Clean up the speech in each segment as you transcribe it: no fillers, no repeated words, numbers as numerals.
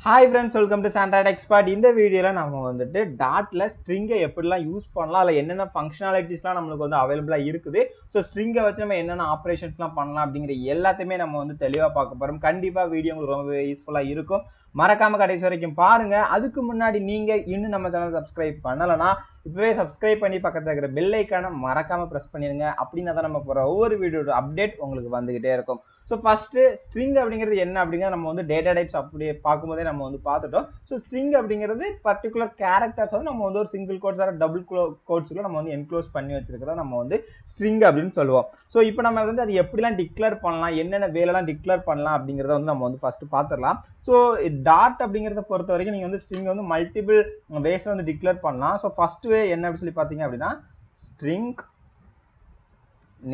Hi friends, welcome to Santra Techspot. In the video la நாம வந்துட்டு டாட்ல ஸ்ட்ரிங்கை எப்படிலாம் use பண்ணலாம், அல்ல என்னென்ன ஃபங்க்ஷனாலிட்டிஸ்லாம் நம்மளுக்கு வந்து அவைலபிளா இருக்குது, ஸோ ஸ்ட்ரிங்கை வச்சு நம்ம என்னென்ன ஆப்ரேஷன்ஸ்லாம் பண்ணலாம் அப்படிங்கிற எல்லாத்தையுமே நம்ம வந்து தெளிவாக பார்க்க போகிறோம். கண்டிப்பாக வீடியோ உங்களுக்கு ரொம்ப யூஸ்ஃபுல்லாக இருக்கும். மறக்காம கடைசி வரைக்கும் பாருங்க. அதுக்கு முன்னாடி நீங்க இன்னும் நம்ம சேனல் சப்ஸ்கிரைப் பண்ணலனா இப்பவே சப்ஸ்கிரைப் பண்ணி பக்கத்துல இருக்கிற பெல் ஐக்கானை மறக்காம பிரஸ் பண்ணிருங்க. அப்படின்னா தான் நம்ம போற ஒவ்வொரு வீடியோட அப்டேட் உங்களுக்கு வந்துகிட்டே இருக்கும். ஸோ ஃபர்ஸ்ட் ஸ்ட்ரிங் அப்படிங்கிறது என்ன அப்படிங்கிறது நம்ம வந்து டேட்டா டைப்ஸ் அப்படியே பார்க்கும்போதே நம்ம வந்து பார்த்துட்டோம். ஸோ ஸ்ட்ரிங் அப்படிங்கிறது பர்டிகுலர் கேரக்டர்ஸ் வந்து நம்ம வந்து ஒரு சிங்கிள் கோட்ஸ் ஆர் டபுள் கோட்ஸ்க்குள்ள நம்ம வந்து என்க்ளோஸ் பண்ணி வச்சிருக்கிறத நம்ம வந்து ஸ்ட்ரிங் அப்படின்னு சொல்லுவோம். ஸோ இப்போ நம்ம வந்து அது எப்படிலாம் டிக்ளேர் பண்ணலாம், என்னென்ன வேலைலாம் டிக்ளேர் பண்ணலாம் அப்படிங்கிறத வந்து நம்ம வந்து ஃபர்ஸ்ட் பார்த்துடலாம். ஸோ டாட் அப்படிங்கிறத பொறுத்த வரைக்கும் நீங்கள் வந்து ஸ்ட்ரிங் வந்து மல்டிபிள் வேஸில் வந்து டிக்ளேர் பண்ணலாம். ஸோ ஃபர்ஸ்ட் வே என்ன அப்படின்னு சொல்லி பார்த்தீங்க அப்படின்னா string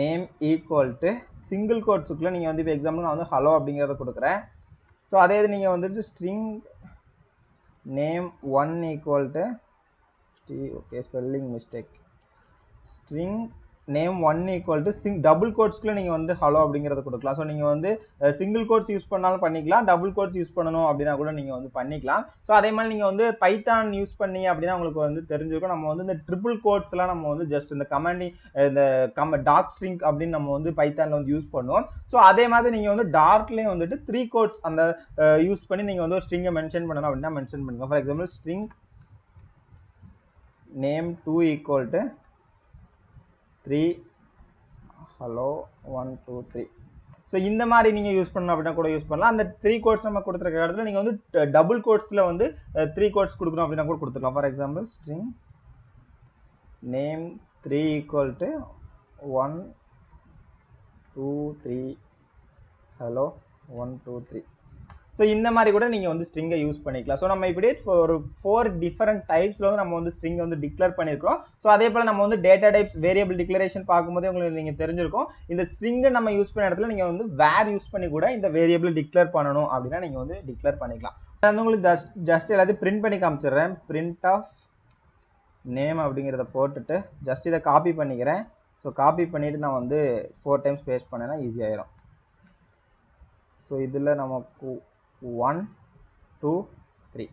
name equal to single கோட்ஸுக்குள்ள நீங்கள் வந்து இப்போ எக்ஸாம்பிள் நான் வந்து ஹலோ அப்படிங்கிறத கொடுக்குறேன். ஸோ அதே இது நீங்கள் வந்துட்டு string name one equal to okay spelling mistake string name one equal to double கோட்ஸ்க்குள்ள நீங்கள் வந்து ஹலோ அப்படிங்கிறத கொடுக்கலாம். ஸோ நீங்கள் வந்து சிங்கிள் கோட்ஸ் யூஸ் பண்ணாலும் பண்ணிக்கலாம், டபுள் கோட்ஸ் யூஸ் பண்ணணும் அப்படின்னா கூட நீங்கள் வந்து பண்ணிக்கலாம். ஸோ அதே மாதிரி நீங்கள் வந்து பைத்தான் யூஸ் பண்ணி அப்படின்னா உங்களுக்கு வந்து தெரிஞ்சிருக்கும். நம்ம வந்து இந்த ட்ரிபிள் கோட்ஸ்லாம் நம்ம வந்து ஜஸ்ட் இந்த கமாண்டிங் இந்த டாட் ஸ்ட்ரிங் அப்படின்னு நம்ம வந்து பைத்தானில் வந்து யூஸ் பண்ணுவோம். ஸோ அதே மாதிரி நீங்கள் வந்து டாட்லேயும் வந்துட்டு 3 கோட்ஸ் அந்த யூஸ் பண்ணி நீங்கள் வந்து ஒரு ஸ்ட்ரிங்கை மென்ஷன் பண்ணணும் அப்படின்னா மென்ஷன் பண்ணுங்க. For example string name 2 equal to 3 hello 1 2 3. So இந்த மாதிரி நீங்கள் யூஸ் பண்ணணும் அப்படின்னா கூட யூஸ் பண்ணலாம். அந்த 3 கோட்ஸ் நம்ம கொடுத்துருக்க இடத்துல நீங்கள் வந்து டபுள் கோட்ஸில் வந்து 3 கோட்ஸ் கொடுக்கணும் அப்படின்னா கூட கொடுத்துக்கலாம். For example string name 3 equal to 1 2 3 hello 1 2 3. So இந்த மாதிரி கூட நீங்கள் வந்து ஸ்ட்ரிங்கை யூஸ் பண்ணிக்கலாம். ஸோ நம்ம இப்படியே ஒரு 4 டிஃபரெண்ட் டைப்ஸில் வந்து நம்ம வந்து ஸ்ட்ரிங் வந்து டிக்ளேர் பண்ணியிருக்கோம். ஸோ அதே போல் நம்ம வந்து டேட்டா டைப்ஸ் வேரியபிள் டிக்ளரேஷன் பார்க்கும்போதே உங்களுக்கு நீங்கள் தெரிஞ்சிருக்கும். இந்த ஸ்ட்ரிங்கை நம்ம யூஸ் பண்ண இடத்துல நீங்கள் வந்து வேர் யூஸ் பண்ணி கூட இந்த வேரியபிள் டிக்ளேர் பண்ணணும் அப்படின்னா நீங்கள் வந்து டிக்ளேர் பண்ணிக்கலாம். நான் வந்து உங்களுக்கு ஜஸ்ட் எல்லாத்தையும் பிரிண்ட் பண்ணி காமிச்சிடுறேன். பிரிண்ட் ஆஃப் நேம் அப்படிங்கிறத போட்டுட்டு ஜஸ்ட் இதை காப்பி பண்ணிக்கிறேன். ஸோ காப்பி பண்ணிவிட்டு நான் வந்து 4 டைம்ஸ் பேஸ்ட் பண்ணேன்னா ஈஸியாகிடும். ஸோ இதில் நமக்கு 1 2 3.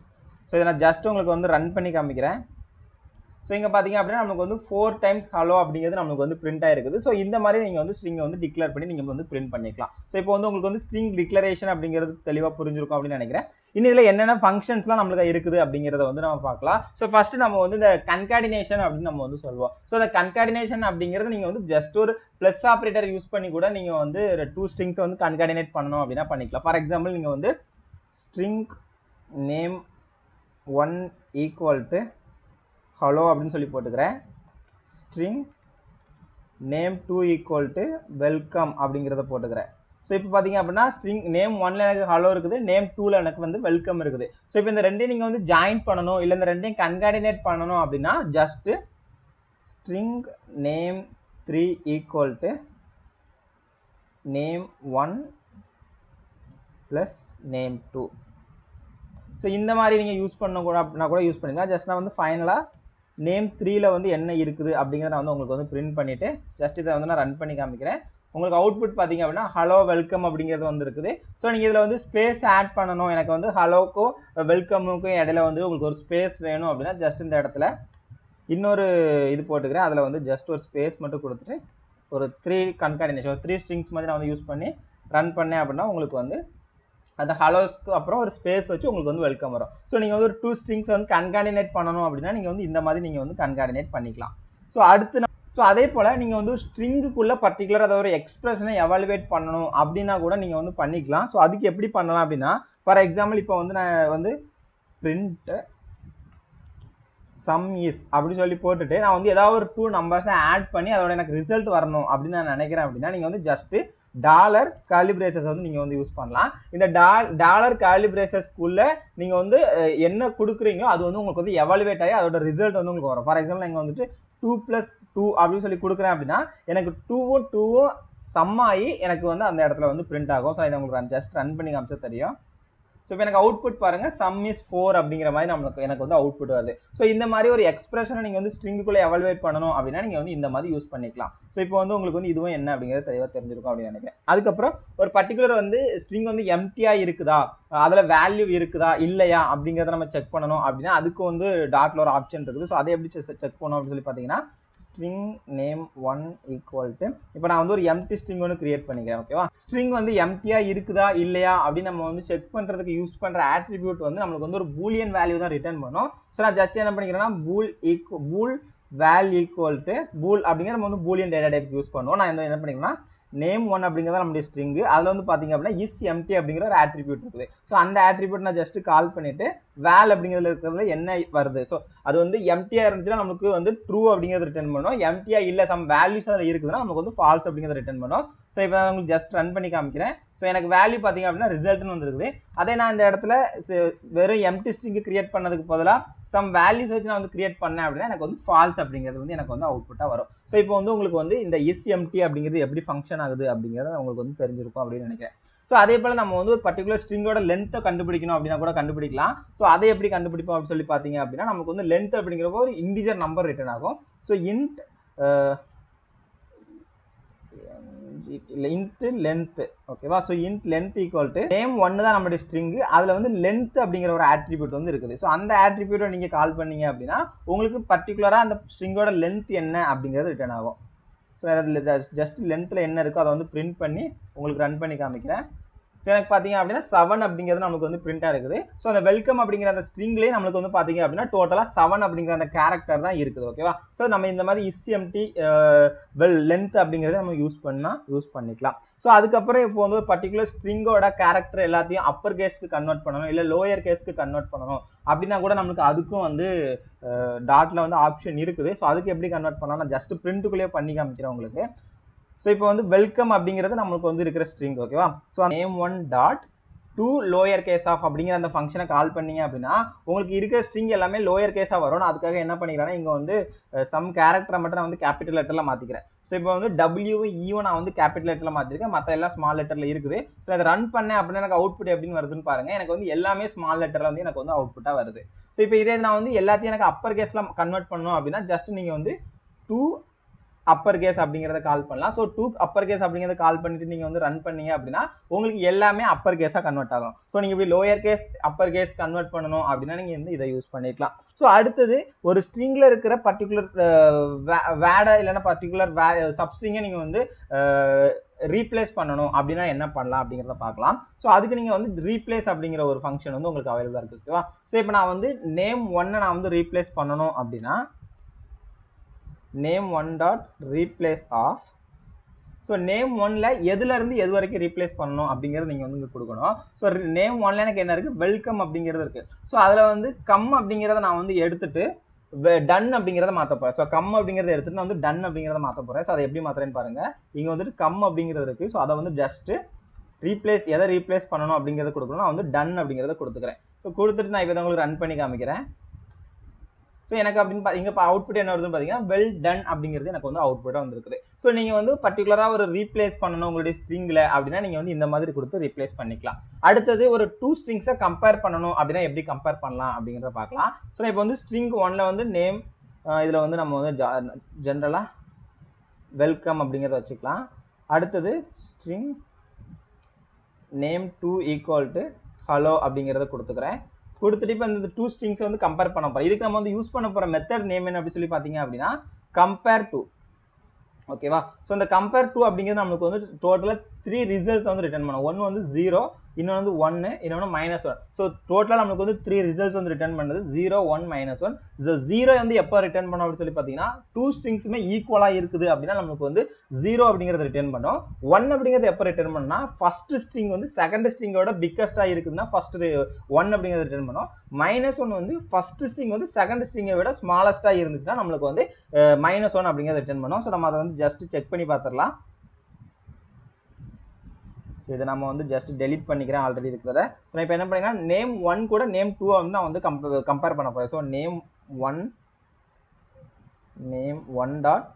ஸோ இதை நான் ஜஸ்ட் உங்களுக்கு வந்து ரன் பண்ணி காமிக்கிறேன். ஸோ இங்கே பார்த்தீங்க அப்படின்னா நமக்கு வந்து 4 டைம்ஸ் ஹலோ அப்படிங்கிறது நமக்கு வந்து பிரிண்ட் ஆகிருக்குது. ஸோ இந்த மாதிரி நீங்கள் வந்து ஸ்ட்ரிங்கை வந்து டிக்ளேர் பண்ணி நீங்கள் வந்து பிரிண்ட் பண்ணிக்கலாம். ஸோ இப்போ வந்து உங்களுக்கு வந்து ஸ்ட்ரிங் டிக்ளரேஷன் அப்படிங்கிறது தெளிவாக புரிஞ்சிருக்கும் அப்படின்னு நினைக்கிறேன். இன்னும் இதில் என்னென்ன ஃபங்க்ஷன்ஸ்லாம் நம்மளுக்கு இருக்குது அப்படிங்கிறத வந்து நம்ம பார்க்கலாம். ஸோ ஃபர்ஸ்ட் நம்ம வந்து இந்த கன்காடினேஷன் அப்படின்னு நம்ம வந்து சொல்லுவோம். ஸோ இந்த கன்காடினேஷன் அப்படிங்கிறது நீங்கள் வந்து ஜஸ்ட் ஒரு ப்ளஸ் ஆப்ரேட்டர் யூஸ் பண்ணி கூட நீங்கள் வந்து 2 ஸ்ட்ரிங்ஸை வந்து கன்காடினேட் பண்ணணும் அப்படின்னா பண்ணிக்கலாம். ஃபார் எக்ஸாம்பிள் நீங்கள் வந்து string name 1 equal to hello அப்படின்னு சொல்லி போட்டுக்கிறேன். String name 2 equal to welcome அப்படிங்கிறத போட்டுக்கிறேன். ஸோ இப்போ பார்த்தீங்க அப்படின்னா ஸ்ட்ரிங் நேம் 1ல எனக்கு ஹலோ இருக்குது, நேம் 2ல எனக்கு வந்து வெல்கம் இருக்குது. ஸோ இப்போ இந்த ரெண்டையும் நீங்கள் வந்து ஜாயின் பண்ணணும், இல்லை இந்த ரெண்டையும் கன்காடினேட் பண்ணணும் அப்படின்னா just string name 3 equal to name 1 plus name 2. So இந்த மாதிரி நீங்கள் யூஸ் பண்ண கூட அப்படின்னா கூட யூஸ் பண்ணிக்கலாம். ஜஸ்ட் நான் வந்து ஃபைனலாக நேம் 3ல வந்து என்ன இருக்குது அப்படிங்கிறத நான் வந்து உங்களுக்கு வந்து பிரிண்ட் பண்ணிவிட்டு ஜஸ்ட் இதை வந்து நான் ரன் பண்ணி காமிக்கிறேன். உங்களுக்கு அவுட்புட் பார்த்தீங்க அப்படின்னா ஹலோ வெல்கம் அப்படிங்கிறது வந்து இருக்குது. ஸோ நீங்கள் இதில் வந்து ஸ்பேஸ் ஆட் பண்ணணும், எனக்கு வந்து ஹலோக்கும் வெல்கமுக்கும் இடையில வந்து உங்களுக்கு ஒரு ஸ்பேஸ் வேணும் அப்படின்னா ஜஸ்ட் இந்த இடத்துல இன்னொரு இது போட்டுக்கிறேன். அதில் வந்து ஜஸ்ட் ஒரு ஸ்பேஸ் மட்டும் கொடுத்துட்டு ஒரு 3 கன்காடினேஷன் 3 ஸ்ட்ரிங்ஸ் மாதிரி நான் வந்து யூஸ் பண்ணி ரன் பண்ணேன் அப்படின்னா உங்களுக்கு வந்து அந்த ஹலோஸ்க்கு அப்புறம் ஒரு ஸ்பேஸ் வச்சு உங்களுக்கு வந்து வெல்கம் வரும். ஸோ நீங்கள் வந்து ஒரு 2 ஸ்ட்ரிங்ஸ் வந்து கன்காடினேட் பண்ணணும் அப்படின்னா நீங்கள் வந்து இந்த மாதிரி நீங்கள் வந்து கன்காடினேட் பண்ணிக்கலாம். ஸோ அடுத்து ஸோ அதே போல் நீங்கள் வந்து ஸ்ட்ரிங்குக்குள்ளே பர்டிகுலர் அதை ஒரு எக்ஸ்பிரஷனை எவாலுவேட் பண்ணணும் அப்படின்னா கூட நீங்கள் வந்து பண்ணிக்கலாம். ஸோ அதுக்கு எப்படி பண்ணலாம் அப்படின்னா ஃபார் எக்ஸாம்பிள் இப்போ வந்து நான் வந்து பிரிண்ட் சம் இஸ் அப்படி சொல்லி போட்டுட்டு நான் வந்து ஏதாவது ஒரு 2 நம்பர்ஸை ஆட் பண்ணி அதோட எனக்கு ரிசல்ட் வரணும் அப்படின்னு நான் நினைக்கிறேன் அப்படின்னா நீங்கள் வந்து ஜஸ்ட்டு டாலர் கர்லி பிரேசஸ் வந்து நீங்கள் வந்து யூஸ் பண்ணலாம். இந்த டாலர் கர்லி பிரேசஸ்க்குள்ள நீங்கள் வந்து என்ன கொடுக்குறீங்களோ அது வந்து உங்களுக்கு வந்து எவாலுவேட் ஆகி அதோட ரிசல்ட் வந்து உங்களுக்கு வரும். ஃபார் எக்ஸாம்பிள் நீங்கள் வந்துட்டு 2 + 2 அப்படின்னு சொல்லி கொடுக்குறேன் அப்படின்னா எனக்கு 2ம் 2ம் சம் ஆகி எனக்கு வந்து அந்த இடத்துல வந்து பிரிண்ட் ஆகும். ஸோ இதை உங்களுக்கு ஜஸ்ட் ரன் பண்ணி காமிச்சா தெரியும். ஸோ இப்போ எனக்கு அவுட்புட் பாருங்க sum is 4 அப்படிங்கிற மாதிரி எனக்கு வந்து அவுட்புட் வருது. ஸோ இந்த மாதிரி ஒரு எக்ஸ்பிரஷனை நீங்கள் வந்து ஸ்ட்ரிங்குக்குள்ளே எவாலுவேட் பண்ணணும் அப்படின்னா நீங்கள் வந்து இந்த மாதிரி யூஸ் பண்ணிக்கலாம். ஸோ இப்போ வந்து உங்களுக்கு வந்து இதுவும் என்ன அப்படிங்கிறது தெளிவாக தெரிஞ்சிருக்கும் அப்படின்னு நினைக்கிறேன். அதுக்கப்புறம் ஒரு பர்டிகுலர் வந்து ஸ்ட்ரிங் வந்து எம்டியாக இருக்குதா, அதில் வேல்யூ இருக்குதா இல்லையா அப்படிங்கிறத நம்ம செக் பண்ணணும் அப்படின்னா அதுக்கு வந்து டாட்ல ஒரு ஆப்ஷன் இருக்குது. ஸோ அதை எப்படி செக் பண்ணணும் அப்படின்னு சொல்லி பார்த்தீங்கன்னா string name1 equal to இப்போ நான் வந்து ஒரு எம்டி ஸ்ட்ரிங் ஒன்று கிரியேட் பண்ணிக்கிறேன். ஓகேவா, ஸ்ட்ரிங் வந்து எம்டியா இருக்குதா இல்லையா அப்படின்னு நம்ம வந்து செக் பண்றதுக்கு யூஸ் பண்ற ஆட்ரிபியூட் வந்து நம்மளுக்கு வந்து ஒரு பூலியன் வேல்யூ தான் ரிட்டர்ன் பண்ணும். ஸோ நான் ஜஸ்ட் என்ன பண்ணிக்கிறேன்னா bool val equal to bool அப்படிங்கிற நம்ம வந்து பூலியன் டேட்டா டைப் யூஸ் பண்ணுவோம். நான் என்ன பண்ணிக்கிறேன்னா name1 அப்படிங்கிறத நம்மளுடைய ஸ்ட்ரிங், அதில் வந்து பார்த்தீங்க அப்படின்னா is empty அப்படிங்கிற ஒரு ஆட்ரிபியூட் இருக்குது. ஸோ அந்த ஆட்ரிபியூட் நான் ஜஸ்ட் கால் பண்ணிட்டு வேல் அப்படிங்கிறதுல இருக்கிறதுல என்ன வருது, ஸோ அது வந்து எம்டியா இருந்துச்சுன்னா நமக்கு வந்து ட்ரூ அப்படிங்கிறது ரிட்டர்ன் பண்ணும். எம்டியா இல்லை சம் வேல்யூஸ் அதில் இருக்குதுன்னா நமக்கு வந்து ஃபால்ஸ் அப்படிங்கிறத ரிட்டர்ன் பண்ணும். ஸோ இப்போ நான் உங்களுக்கு ஜஸ்ட் ரன் பண்ணி காமிக்கிறேன். ஸோ எனக்கு வேல்யூ பார்த்தீங்க அப்படின்னா ரிசல்ட்னு வந்துருக்குது. அதே நான் இந்த இடத்துல வெறும் எம்டி ஸ்ட்ரிங் கிரியேட் பண்ணதுக்கு பதிலாக சம் வேல்யூஸ் வச்சு நான் வந்து கிரியேட் பண்ணேன் அப்படின்னா எனக்கு வந்து ஃபால்ஸ் அப்படிங்கிறது வந்து எனக்கு வந்து அவுட்புட்டாக வரும். ஸோ இப்போ வந்து உங்களுக்கு வந்து இந்த இஸ் எம்டி அப்படிங்கிறது எப்படி ஃபங்க்ஷன் ஆகுது அப்படிங்கிறத உங்களுக்கு வந்து தெரிஞ்சிருக்கும் அப்படின்னு நினைக்கிறேன். ஸோ அதே போல் நம்ம வந்து ஒரு பர்டிகுலர் ஸ்ட்ரிங்கோட லென்த்தை கண்டுபிடிக்கணும் அப்படின்னா கூட கண்டுபிடிக்கலாம். ஸோ அதை எப்படி கண்டுபிடிப்போம் அப்படின்னு சொல்லி பார்த்தீங்க அப்படின்னா நமக்கு வந்து லென்த் அப்படிங்கிறப்போ ஒரு இன்டிஜர் நம்பர் ரிட்டர்ன் ஆகும். ஸோ int length, ஓகேவா. So int length equal to name1 தான் நம்மளுடைய ஸ்ட்ரிங், அதில் வந்து length அப்படிங்கிற ஒரு ஆட்ரிபியூட் வந்து இருக்குது. ஸோ அந்த ஆட்ரிபியூட்டை நீங்கள் கால் பண்ணீங்க அப்படின்னா உங்களுக்கு பர்டிகுலராக அந்த ஸ்ட்ரிங்கோட லென்த் என்ன அப்படிங்கிறது ரிட்டர்ன் ஆகும். ஸோ அதில் ஜஸ்ட் லென்த்தில் என்ன இருக்கோ அதை வந்து பிரிண்ட் பண்ணி உங்களுக்கு ரன் பண்ணி காமிக்கிறேன். ஸோ எனக்கு பார்த்தீங்க அப்படின்னா 7 அப்படிங்கிறது நமக்கு வந்து பிரிண்டாக இருக்குது. ஸோ அந்த வெல்கம் அப்படிங்கிற அந்த ஸ்ட்ரிங்லேயே நம்மளுக்கு வந்து பார்த்தீங்க அப்படின்னா டோட்டலாக 7 அப்படிங்கிற அந்த கேரக்டர் தான் இருக்குது. ஓகேவா. ஸோ நம்ம இந்த மாதிரி இஸ் எம்டி லென்த் அப்படிங்கிறத நம்ம யூஸ் பண்ணிக்கலாம். ஸோ அதுக்கப்புறம் இப்போ வந்து ஒரு பர்டிகுலர் ஸ்ட்ரிங்கோட கேரக்டர் எல்லாத்தையும் அப்பர் கேஸ்க்கு கன்வெர்ட் பண்ணணும் இல்லை லோயர் கேஸ்க்கு கன்வெர்ட் பண்ணணும் அப்படின்னா கூட நம்மளுக்கு அதுக்கும் வந்து டாட்ல வந்து ஆப்ஷன் இருக்குது. ஸோ அதுக்கு எப்படி கன்வெர்ட் பண்ணலாம் நான் ஜஸ்ட் பிரிண்ட்டுக்குள்ளேயே பண்ணி காமிக்கிறேன் உங்களுக்கு. ஸோ இப்போ வந்து வெல்கம் அப்படிங்கிறது நம்மளுக்கு வந்து இருக்கிற ஸ்ட்ரிங். ஓகேவா. So name1 dot to lower case of அப்படிங்கிற அந்த ஃபங்க்ஷனை கால் பண்ணீங்க அப்படின்னா உங்களுக்கு இருக்கிற ஸ்ட்ரிங் எல்லாமே லோயர் கேஸாக வரும். நான் அதுக்காக என்ன பண்ணிக்கிறேன்னா இங்கே வந்து சம் கேரக்டரை மட்டும் நான் வந்து கேபிட்டல் லெட்டரில் மாற்றிக்கிறேன். ஸோ இப்போ வந்து டபிள்யூ நான் வந்து கேபிட்டல் லெட்டரில் மாற்றிருக்கேன், மற்ற எல்லாம் ஸ்மால் லெட்டரில் இருக்குது. ஸோ அதை ரன் பண்ணேன் அப்படின்னா எனக்கு அவுட்புட் எப்படின்னு வருதுன்னு பாருங்கள். எனக்கு வந்து எல்லாமே ஸ்மால் லெட்டரில் வந்து எனக்கு வந்து அவுட்புட்டாக வருது. ஸோ இப்போ இதே நான் வந்து எல்லாத்தையும் எனக்கு அப்பர் கேஸில் கன்வெர்ட் பண்ணணும் அப்படின்னா ஜஸ்ட் நீங்கள் வந்து டூ அப்பர் கேஸ் அப்படிங்கிறத கால் பண்ணலாம். ஸோ டூ அப்பர் கேஸ் அப்படிங்கிறத கால் பண்ணிட்டு நீங்கள் வந்து ரன் பண்ணீங்க அப்படின்னா உங்களுக்கு எல்லாமே அப்பர் கேஸாக கன்வெர்ட் ஆகும். ஸோ நீங்கள் இப்படி lower case upper case convert பண்ணணும் அப்படின்னா நீங்கள் வந்து இதை யூஸ் பண்ணிக்கலாம். ஸோ அடுத்தது ஒரு ஸ்ட்ரிங்கில் இருக்கிற பர்டிகுலர் வேர்டை இல்லைன்னா பர்டிகுலர் சப்ஸ்ட்ரிங்கை நீங்கள் வந்து ரீப்ளேஸ் பண்ணணும் அப்படின்னா என்ன பண்ணலாம் அப்படிங்கிறத பார்க்கலாம். ஸோ அதுக்கு நீங்கள் வந்து ரீப்ளேஸ் அப்படிங்கிற ஒரு ஃபங்க்ஷன் வந்து உங்களுக்கு அவைலபிளாக இருக்குது. ஓகேவா. ஸோ இப்போ நான் வந்து name1 நான் வந்து ரீப்ளேஸ் பண்ணணும் அப்படின்னா name1 dot replace of. So name1ல எதுல இருந்து எது வரைக்கும் ரீப்ளேஸ் பண்ணணும் அப்படிங்கிறது நீங்கள் வந்து கொடுக்கணும். ஸோ name1ல எனக்கு என்ன இருக்குது வெல்கம் அப்படிங்கிறது இருக்குது. ஸோ அதில் வந்து கம் அப்படிங்கிறத நான் வந்து எடுத்துட்டு டன் அப்படிங்கிறத மாற்ற போகிறேன். ஸோ கம் அப்படிங்கிறத எடுத்துட்டு நான் வந்து டன் அப்படிங்கிறத மாற்ற போகிறேன். ஸோ அதை எப்படி மாற்றுறேன்னு பாருங்கள். இங்கே வந்துட்டு கம் அப்படிங்கிறது இருக்குது. ஸோ அதை வந்து ஜஸ்ட்டு ரீப்ளேஸ் எதை ரீப்ளேஸ் பண்ணணும் அப்படிங்கிறத கொடுக்கணும். நான் வந்து டன் அப்படிங்கிறத கொடுத்துக்கிறேன். ஸோ கொடுத்துட்டு நான் இப்போ உங்களுக்கு ரன் பண்ணி காமிக்கிறேன். ஸோ எனக்கு அப்படின்னு இங்கே அவுட்புட் என்ன வருதுன்னு பார்த்தீங்கன்னா வெல் டன் அப்படிங்கிறது எனக்கு வந்து அவுட்புட்டாக வந்துருக்குது. ஸோ நீங்கள் வந்து பர்டிகுலராக ஒரு ரீப்ளேஸ் பண்ணணும் உங்களுடைய ஸ்ட்ரிங்கில் அப்படின்னா நீங்கள் வந்து இந்த மாதிரி கொடுத்து ரீப்ளேஸ் பண்ணிக்கலாம். அடுத்தது ஒரு டூ ஸ்ட்ரிங்ஸை கம்பேர் பண்ணணும் அப்படின்னா எப்படி கம்பேர் பண்ணலாம் அப்படிங்கிறத பார்க்கலாம். ஸோ இப்போ வந்து ஸ்ட்ரிங் 1ல் வந்து நேம், இதில் வந்து நம்ம வந்து ஜென்ரலாக வெல்கம் அப்படிங்கிறத வச்சுக்கலாம். அடுத்தது string name2 equal to hello அப்படிங்கிறத கொடுத்துக்கிறேன். கொடுத்துட்டு இப்போ இந்த டூ ஸ்ட்ரிங்ஸை வந்து கம்பேர் பண்ண போகிறோம். இதுக்கு நம்ம வந்து யூஸ் பண்ண போகிற மெத்தட் நேம் என்ன அப்படி சொல்லி பார்த்தீங்க அப்படின்னா கம்பேர் டு. ஓகேவா. ஸோ இந்த கம்பேர் டு அப்படிங்கிறது நம்மளுக்கு வந்து டோட்டலாக 3 ரிசல்ட்ஸ் வந்து ரிட்டர்ன் பண்ணும். ஒன்று வந்து 0, இன்னொன்று வந்து 1, இன்னொன்று -1. ஸோ டோட்டலாக நம்மளுக்கு வந்து 3 ரிசல்ட்ஸ் வந்து ரிட்டர்ன் பண்ணுறது 0, 1, -1. ஸோ 0 வந்து எப்போ ரிட்டர்ன் பண்ணோம் அப்படின்னு சொல்லி பார்த்தீங்கன்னா டூ ஸ்ட்ரிங்ஸுமே ஈக்குவலாக இருக்குது அப்படின்னா நம்மளுக்கு வந்து 0 அப்படிங்கிறது ரிட்டர்ன் பண்ணோம். 1 அப்படிங்கிறது எப்போ ரிட்டர்ன் பண்ணால் ஃபர்ஸ்ட் ஸ்ட்ரிங் வந்து செகண்ட் ஸ்ட்ரிங்கோட பிக்கஸ்ட்டாக இருக்குதுன்னா ஃபர்ஸ்ட் 1 அப்படிங்கிறது ரிட்டர்ன் பண்ணோம். -1 வந்து ஃபர்ஸ்ட் ஸ்ட்ரிங் வந்து செகண்ட் ஸ்ட்ரிங்கை விட ஸ்மாலஸ்ட்டாக இருந்துச்சுன்னா நம்மளுக்கு வந்து -1 அப்படிங்கிறது ரிட்டர்ன் பண்ணோம். ஸோ நம்ம அதை வந்து ஜஸ்ட் செக் பண்ணி பார்த்துடலாம். ஸோ இதை நம்ம வந்து ஜஸ்ட் டெலிட் பண்ணிக்கிறேன் ஆல்ரெடி இருக்கிறத. ஸோ நான் இப்போ என்ன பண்ணிங்கன்னா name1 கூட name2 வந்து நான் வந்து கம்பேர் பண்ண போகிறேன். So name1 dot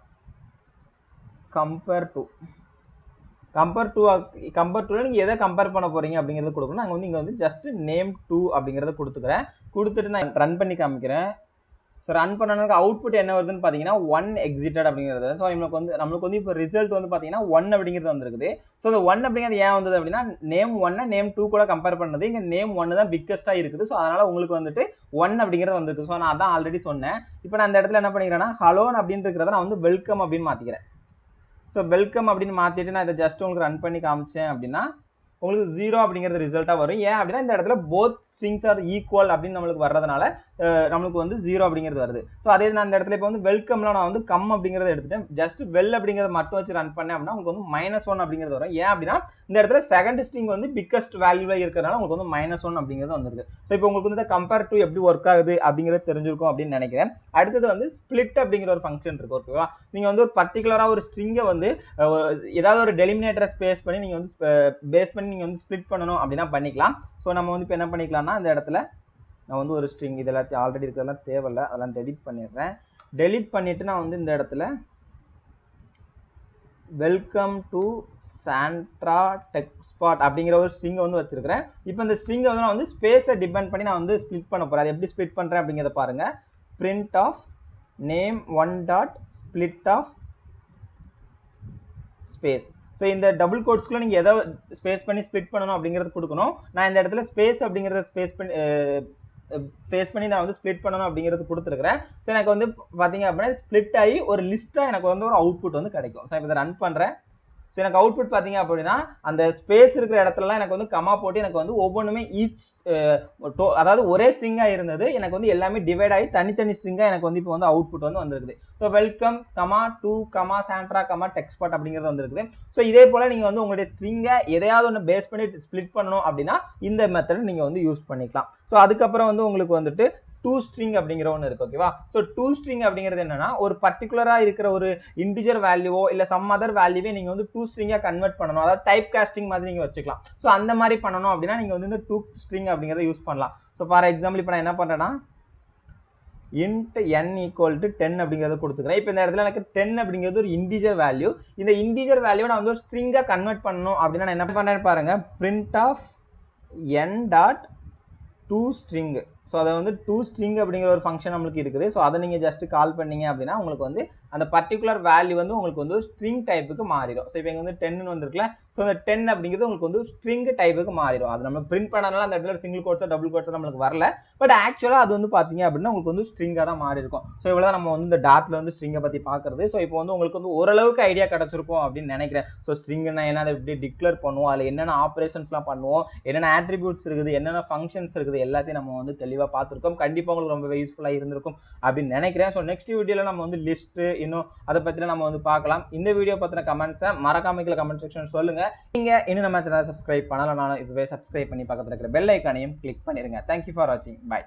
compare to. Compare to நீங்கள் எதை கம்பேர் பண்ண போகிறீங்க அப்படிங்கிறத கொடுக்கணும். நாங்கள் வந்து இங்கே வந்து ஜஸ்ட் நேம் டூ அப்படிங்கிறத கொடுத்துக்கிறேன். கொடுத்துட்டு நான் ரன் பண்ணி காமிக்கிறேன். ஸோ ரன் பண்ணனுக்கு அவுட்புட் என்ன வருதுன்னு பார்த்தீங்கன்னா 1 எக்ஸிட்டட் அப்படிங்கிறது. ஸோ நம்மளுக்கு வந்து இப்போ ரிசல்ட் வந்து பார்த்தீங்கன்னா 1 அப்படிங்கிறது வந்துருக்குது. ஸோ அந்த 1 அப்படிங்கிறது ஏன் வந்தது அப்படின்னா நேம் 1 நேம் 2 கூட கம்பேர் பண்ணது இங்கே நேம் 1 தான் பிக்கஸ்ட்டாக இருக்குது. ஸோ அதனால் உங்களுக்கு வந்துட்டு 1 அப்படிங்கிறது வந்துருக்கு. ஸோ நான் அதான் ஆல்ரெடி சொன்னேன். இப்போ நான் அந்த இடத்துல என்ன பண்ணிக்கிறேன்னா ஹலோன் அப்படின்னு இருக்கிறத நான் வந்து வெல்கம் அப்படின்னு மாற்றிக்கிறேன். ஸோ வெல்கம் அப்படின்னு மாற்றிட்டு நான் இதை ஜஸ்ட் உங்களுக்கு ரன் பண்ணி காமிச்சேன் அப்படின்னா உங்களுக்கு 0 அப்படிங்கிறது ரிசல்ட்டாக வரும். ஏன் அப்படின்னா இந்த இடத்துல போத் ஸ்ட்ரிங்ஸ் ஆர் ஈக்குவல் அப்படின்னு நம்மளுக்கு வர்றதுனால நம்மளுக்கு வந்து 0 அப்படிங்கிறது வருது. ஸோ அதே நான் இந்த இடத்துல இப்போ வந்து வெல்கம்ல நான் வந்து கம் அப்படிங்கிறத எடுத்துட்டேன். ஜஸ்ட் வெல் அப்படிங்கிறத மட்டும் வச்சு ரன் பண்ணேன் அப்படின்னா உங்களுக்கு வந்து -1 அப்படிங்கிறது வரும். ஏன் அப்படின்னா இந்த இடத்துல செகண்ட் ஸ்ட்ரிங் வந்து பிக்கஸ்ட் வேல்யூவில் இருக்கிறதுனால உங்களுக்கு வந்து -1 அப்படிங்கிறது வந்துருக்கு. ஸோ இப்போ உங்களுக்கு வந்து கம்பேர் டு எப்படி ஒர்க் ஆகுது அப்படிங்கிறது தெரிஞ்சிருக்கும் அப்படின்னு நினைக்கிறேன். அடுத்தது வந்து ஸ்பிளிட் அப்படிங்கிற ஒரு ஃபங்க்ஷன் இருக்கு. ஓகேவா, நீங்கள் வந்து ஒரு பர்டிகுலராக ஒரு ஸ்ட்ரிங்கை வந்து ஏதாவது ஒரு டெலிமினேட்டரை ஸ்பேஸ் பண்ணி நீங்கள் வந்து பேஸ் பண்ணி நீங்கள் வந்து ஸ்ப்ளிட் பண்ணணும் அப்படின்னா பண்ணிக்கலாம். ஸோ நம்ம வந்து இப்போ என்ன பண்ணிக்கலாம்னா இந்த இடத்துல நான் வந்து ஒரு ஸ்ட்ரிங் இது எல்லாத்தையும் ஆல்ரெடி இருக்கிறதெல்லாம் தேவையில்லை, அதெல்லாம் டெலிட் பண்ணிடுறேன். டெலிட் பண்ணிவிட்டு நான் வந்து இந்த இடத்துல வெல்கம் டு சாண்ட்ரா டெக்ஸ்பாட் அப்படிங்கிற ஒரு ஸ்ட்ரிங்கை வந்து வச்சிருக்கிறேன். இப்போ இந்த ஸ்ட்ரிங்கை வந்து நான் வந்து ஸ்பேஸை டிபெண்ட் பண்ணி நான் வந்து ஸ்ப்ளிட் பண்ண போகிறேன். அது எப்படி ஸ்ப்ளிட் பண்ணுறேன் அப்படிங்கிறத பாருங்கள். Print of name 1 dot split of space. So இந்த டபுள் கோட்ஸ்க்குள்ள நீங்கள் எதை ஸ்பேஸ் பண்ணி ஸ்ப்ளிட் பண்ணணும் அப்படிங்கிறது கொடுக்கணும். நான் இந்த இடத்துல ஸ்பேஸ் அப்படிங்கிறத ஸ்பேஸ் பண்ணி நான் வந்து ஸ்ப்ளிட் பண்ணணும் அப்படிங்கிறது கொடுத்துருக்கிறேன். ஸோ எனக்கு வந்து பார்த்தீங்க அப்படின்னா ஸ்ப்ளிட் ஆகி ஒரு லிஸ்ட்டாக எனக்கு வந்து ஒரு அவுட்புட் வந்து கிடைக்கும். ஸோ இப்போ இதை ரன் பண்ணுறேன். ஸோ எனக்கு அவுட்புட் பார்த்தீங்க அப்படின்னா அந்த ஸ்பேஸ் இருக்கிற இடத்துலலாம் எனக்கு வந்து கமா போட்டு எனக்கு வந்து ஒவ்வொன்றுமே அதாவது ஒரே ஸ்ட்ரிங்காக இருந்தது எனக்கு வந்து எல்லாமே டிவைட் ஆகி தனித்தனி ஸ்ட்ரிங்காக எனக்கு வந்து இப்போ வந்து அவுட்புட் வந்து வந்துருக்குது. So welcome comma to comma Sandra comma Techspot அப்படிங்கிறது வந்துருக்குது. ஸோ இதே போல் நீங்கள் வந்து உங்களுடைய ஸ்ட்ரிங்கை எதையாவது ஒன்று பேஸ் பண்ணி ஸ்ப்ளிட் பண்ணணும் அப்படின்னா இந்த மெத்தட் நீங்கள் வந்து யூஸ் பண்ணிக்கலாம். ஸோ அதுக்கப்புறம் வந்து உங்களுக்கு வந்துட்டு டூ ஸ்ட்ரிங் அப்படிங்கிற ஒன்று இருக்கு. ஓகேவா, ஸோ டூ ஸ்ட்ரிங் அப்படிங்கிறது என்னன்னா ஒரு பர்டிகுலராக இருக்கிற ஒரு இன்டிஜர் வேல்யூவோ இல்லை சம் அதர் வேல்யூவே நீங்கள் வந்து டூ ஸ்ட்ரிங்காக கன்வெர்ட் பண்ணணும். அதாவது டைப் காஸ்டிங் மாதிரி நீங்கள் வச்சுக்கலாம். ஸோ அந்த மாதிரி பண்ணணும் அப்படின்னா நீங்கள் வந்து இந்த டூ ஸ்ட்ரிங் அப்படிங்கிறத யூஸ் பண்ணலாம். ஸோ ஃபார் எக்ஸாம்பிள் இப்போ நான் என்ன பண்ணுறேன்னா int n = 10 அப்படிங்கிறத கொடுத்துக்கிறேன். இப்போ இந்த இடத்துல எனக்கு 10 அப்படிங்கிறது ஒரு இன்டிஜர் வேல்யூ. இந்த இன்டிஜர் வேல்யூ நான் வந்து ஒரு ஸ்ட்ரிங்காக கன்வெர்ட் பண்ணணும் அப்படின்னா நான் என்ன பண்ணுறேன்னு பாருங்க. Print of n dot to string. So அதை வந்து டூ ஸ்ட்ரிங் அப்படிங்கிற ஒரு ஃபங்க்ஷன் நம்மளுக்கு இருக்குது. ஸோ அதை நீங்கள் ஜஸ்ட் கால் பண்ணீங்க அப்படின்னா உங்களுக்கு வந்து அந்த பர்டிகுலர் வேல்யூ வந்து உங்களுக்கு வந்து ஸ்ட்ரிங் டைப்புக்கு மாறிடும். ஸோ இப்போ இங்கே வந்து 10 வந்துருக்குல, ஸோ அந்த 10 அப்படிங்கிறது உங்களுக்கு வந்து ஸ்ட்ரிங் டைப்புக்கு மாறிடும். அது நம்ம பிரிண்ட் பண்ணனால அந்த இடத்துல சிங்கிள் கோட்ஸோ டபுள் கோட்ஸோ நம்மளுக்கு வரல. பட் ஆக்சுவலாக அது வந்து பார்த்தீங்க அப்படின்னா உங்களுக்கு வந்து ஸ்ட்ரிங்காக தான் மாறி இருக்கும். ஸோ இவ்வளோ நம்ம வந்து இந்த டாட்டில் வந்து ஸ்ட்ரிங்கை பற்றி பார்க்குறது. ஸோ இப்போ வந்து உங்களுக்கு வந்து ஓரளவுக்கு ஐடியா கிடச்சிருக்கும் அப்படின்னு நினைக்கிறேன். ஸோ ஸ்ட்ரிங்னா என்ன, அதை எப்படி டிக்ளேர் பண்ணுவோம், அதில் என்னென்ன ஆப்ரேஷன்ஸ்லாம் பண்ணுவோம், என்னென்ன ஆட்ரிபியூட்ஸ் இருக்குது, என்னென்ன ஃபங்க்ஷன்ஸ் இருக்குது, எல்லாத்தையும் நம்ம வந்து தெளிவாக பார்த்துருக்கோம். கண்டிப்பாக உங்களுக்கு ரொம்ப யூஸ்ஃபுல்லாக இருந்திருக்கும் அப்படின்னு நினைக்கிறேன். ஸோ நெக்ஸ்ட் வீடியோவில் நம்ம வந்து லிஸ்ட்டு இன்னும் அதை பற்றிலாம் நம்ம வந்து பார்க்கலாம். இந்த வீடியோ பற்றின கமெண்ட்ஸை மறக்காம கமெண்ட் செக்ஷன் சொல்லுங்கள். நீங்கள் இன்னும் நம்ம சேனலை சப்ஸ்கிரைப் பண்ணலனாலும் இப்போவே சப்ஸ்கிரைப் பண்ணி பக்கத்தில் இருக்கிற பெல் ஐக்கானையும் கிளிக் பண்ணிடுங்க. தேங்க்யூ ஃபார் வாட்சிங். பை.